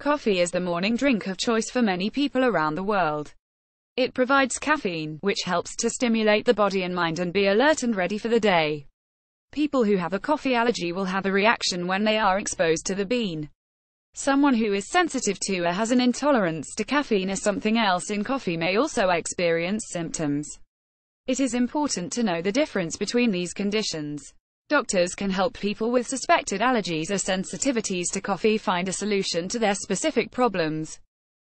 Coffee is the morning drink of choice for many people around the world. It provides caffeine, which helps to stimulate the body and mind and be alert and ready for the day. People who have a coffee allergy will have a reaction when they are exposed to the bean. Someone who is sensitive to or has an intolerance to caffeine or something else in coffee may also experience symptoms. It is important to know the difference between these conditions. Doctors can help people with suspected allergies or sensitivities to coffee find a solution to their specific problems.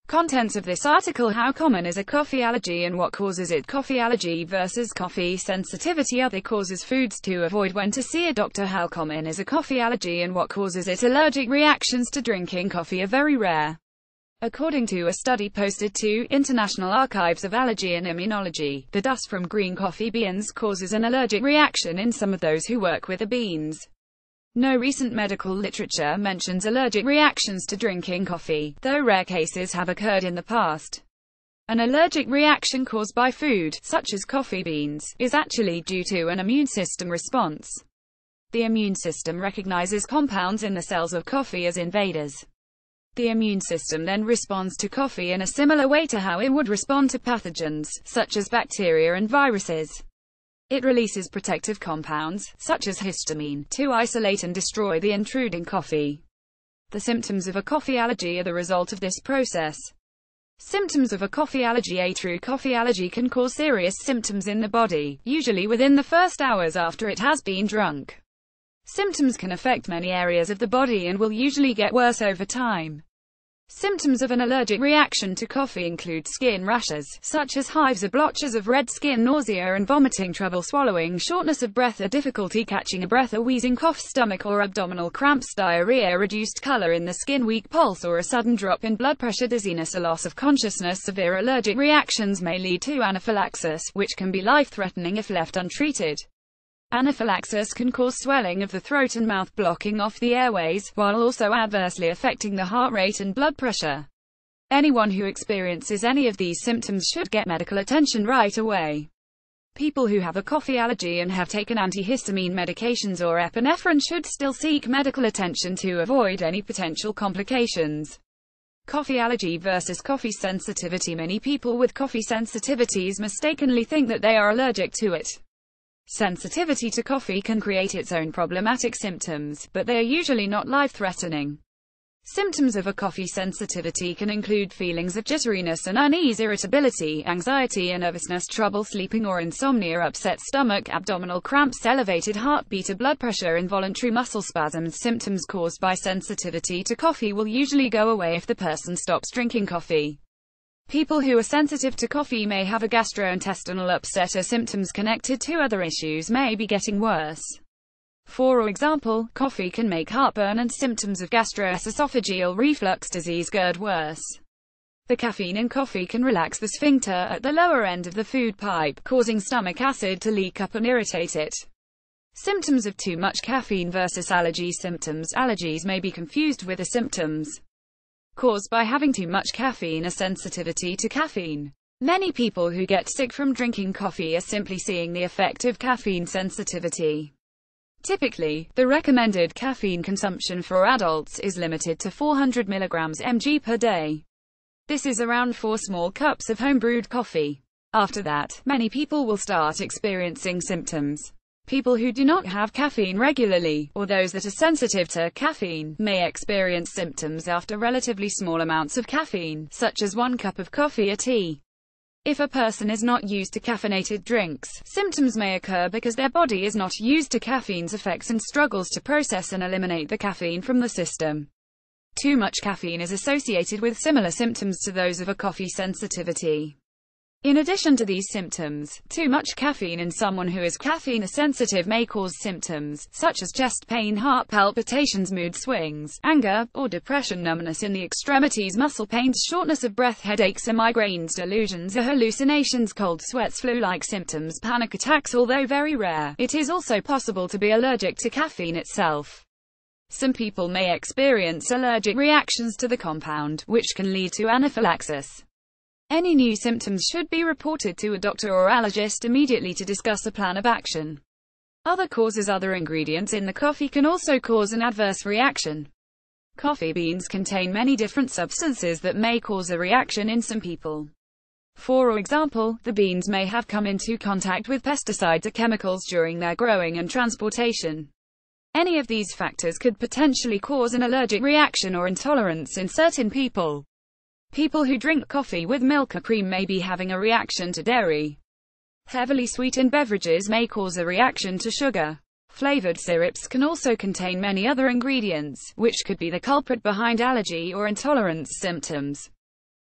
Contents of this article: how common is a coffee allergy and what causes it? Coffee allergy versus coffee sensitivity. Other causes. Foods to avoid when to see a doctor. How common is a coffee allergy and what causes it? Allergic reactions to drinking coffee are very rare. According to a study posted to International Archives of Allergy and Immunology, the dust from green coffee beans causes an allergic reaction in some of those who work with the beans. No recent medical literature mentions allergic reactions to drinking coffee, though rare cases have occurred in the past. An allergic reaction caused by food, such as coffee beans, is actually due to an immune system response. The immune system recognizes compounds in the cells of coffee as invaders. The immune system then responds to coffee in a similar way to how it would respond to pathogens, such as bacteria and viruses. It releases protective compounds, such as histamine, to isolate and destroy the intruding coffee. The symptoms of a coffee allergy are the result of this process. Symptoms of a coffee allergy. A true coffee allergy can cause serious symptoms in the body, usually within the first hours after it has been drunk. Symptoms can affect many areas of the body and will usually get worse over time. Symptoms of an allergic reaction to coffee include skin rashes, such as hives or blotches of red skin, nausea and vomiting, trouble swallowing, shortness of breath or difficulty catching a breath, or wheezing cough, stomach or abdominal cramps, diarrhea, reduced color in the skin, weak pulse or a sudden drop in blood pressure, dizziness or loss of consciousness. Severe allergic reactions may lead to anaphylaxis, which can be life-threatening if left untreated. Anaphylaxis can cause swelling of the throat and mouth, blocking off the airways, while also adversely affecting the heart rate and blood pressure. Anyone who experiences any of these symptoms should get medical attention right away. People who have a coffee allergy and have taken antihistamine medications or epinephrine should still seek medical attention to avoid any potential complications. Coffee allergy versus coffee sensitivity. Many people with coffee sensitivities mistakenly think that they are allergic to it. Sensitivity to coffee can create its own problematic symptoms, but they are usually not life-threatening. Symptoms of a coffee sensitivity can include feelings of jitteriness and unease, irritability, anxiety and nervousness, trouble sleeping or insomnia, upset stomach, abdominal cramps, elevated heartbeat or blood pressure, involuntary muscle spasms. Symptoms caused by sensitivity to coffee will usually go away if the person stops drinking coffee. People who are sensitive to coffee may have a gastrointestinal upset, or symptoms connected to other issues may be getting worse. For example, coffee can make heartburn and symptoms of gastroesophageal reflux disease GERD worse. The caffeine in coffee can relax the sphincter at the lower end of the food pipe, causing stomach acid to leak up and irritate it. Symptoms of too much caffeine versus allergy symptoms. Allergies may be confused with the symptoms caused by having too much caffeine or sensitivity to caffeine. Many people who get sick from drinking coffee are simply seeing the effect of caffeine sensitivity. Typically, the recommended caffeine consumption for adults is limited to 400 mg/mg per day. This is around 4 small cups of home-brewed coffee. After that, many people will start experiencing symptoms. People who do not have caffeine regularly, or those that are sensitive to caffeine, may experience symptoms after relatively small amounts of caffeine, such as 1 cup of coffee or tea. If a person is not used to caffeinated drinks, symptoms may occur because their body is not used to caffeine's effects and struggles to process and eliminate the caffeine from the system. Too much caffeine is associated with similar symptoms to those of a coffee sensitivity. In addition to these symptoms, too much caffeine in someone who is caffeine sensitive may cause symptoms, such as chest pain, heart palpitations, mood swings, anger, or depression, numbness in the extremities, muscle pains, shortness of breath, headaches or migraines, delusions or hallucinations, cold sweats, flu-like symptoms, panic attacks. Although very rare, it is also possible to be allergic to caffeine itself. Some people may experience allergic reactions to the compound, which can lead to anaphylaxis. Any new symptoms should be reported to a doctor or allergist immediately to discuss a plan of action. Other causes. Other ingredients in the coffee can also cause an adverse reaction. Coffee beans contain many different substances that may cause a reaction in some people. For example, the beans may have come into contact with pesticides or chemicals during their growing and transportation. Any of these factors could potentially cause an allergic reaction or intolerance in certain people. People who drink coffee with milk or cream may be having a reaction to dairy. Heavily sweetened beverages may cause a reaction to sugar. Flavored syrups can also contain many other ingredients, which could be the culprit behind allergy or intolerance symptoms.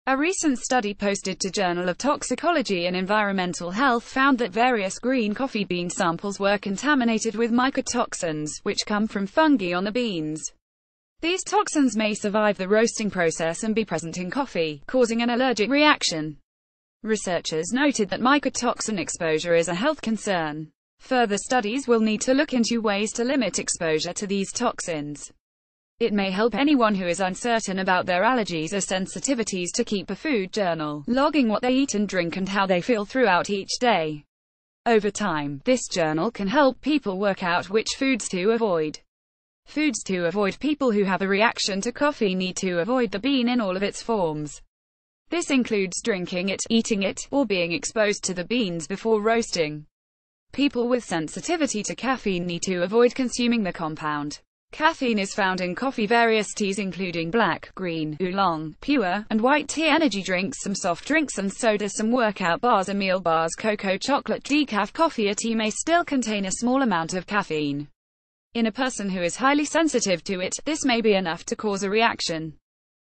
A recent study posted to Journal of Toxicology and Environmental Health found that various green coffee bean samples were contaminated with mycotoxins, which come from fungi on the beans. These toxins may survive the roasting process and be present in coffee, causing an allergic reaction. Researchers noted that mycotoxin exposure is a health concern. Further studies will need to look into ways to limit exposure to these toxins. It may help anyone who is uncertain about their allergies or sensitivities to keep a food journal, logging what they eat and drink and how they feel throughout each day. Over time, this journal can help people work out which foods to avoid. Foods to avoid. People who have a reaction to coffee need to avoid the bean in all of its forms. This includes drinking it, eating it, or being exposed to the beans before roasting. People with sensitivity to caffeine need to avoid consuming the compound. Caffeine is found in coffee. Various teas including black, green, oolong, pure, and white tea, energy drinks, some soft drinks and soda, some workout bars or meal bars, cocoa, chocolate, decaf coffee or tea may still contain a small amount of caffeine. In a person who is highly sensitive to it, this may be enough to cause a reaction.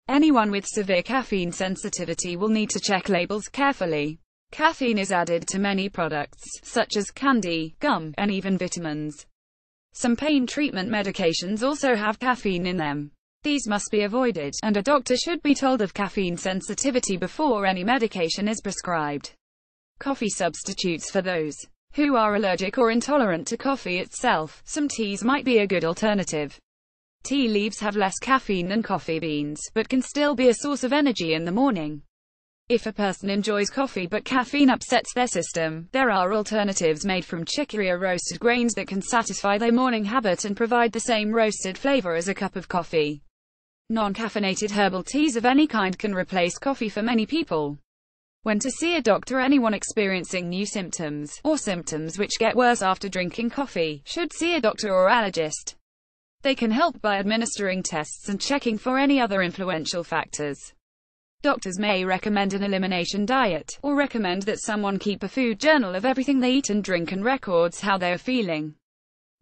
Anyone with severe caffeine sensitivity will need to check labels carefully. Caffeine is added to many products, such as candy, gum, and even vitamins. Some pain treatment medications also have caffeine in them. These must be avoided, and a doctor should be told of caffeine sensitivity before any medication is prescribed. Coffee substitutes. For those who are allergic or intolerant to coffee itself, some teas might be a good alternative. Tea leaves have less caffeine than coffee beans, but can still be a source of energy in the morning. If a person enjoys coffee but caffeine upsets their system, there are alternatives made from chicory or roasted grains that can satisfy their morning habit and provide the same roasted flavor as a cup of coffee. Non-caffeinated herbal teas of any kind can replace coffee for many people. When to see a doctor. Anyone experiencing new symptoms, or symptoms which get worse after drinking coffee, should see a doctor or allergist. They can help by administering tests and checking for any other influential factors. Doctors may recommend an elimination diet, or recommend that someone keep a food journal of everything they eat and drink and records how they are feeling.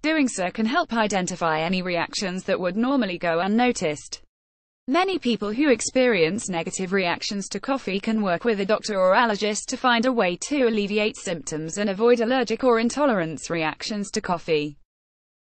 Doing so can help identify any reactions that would normally go unnoticed. Many people who experience negative reactions to coffee can work with a doctor or allergist to find a way to alleviate symptoms and avoid allergic or intolerance reactions to coffee.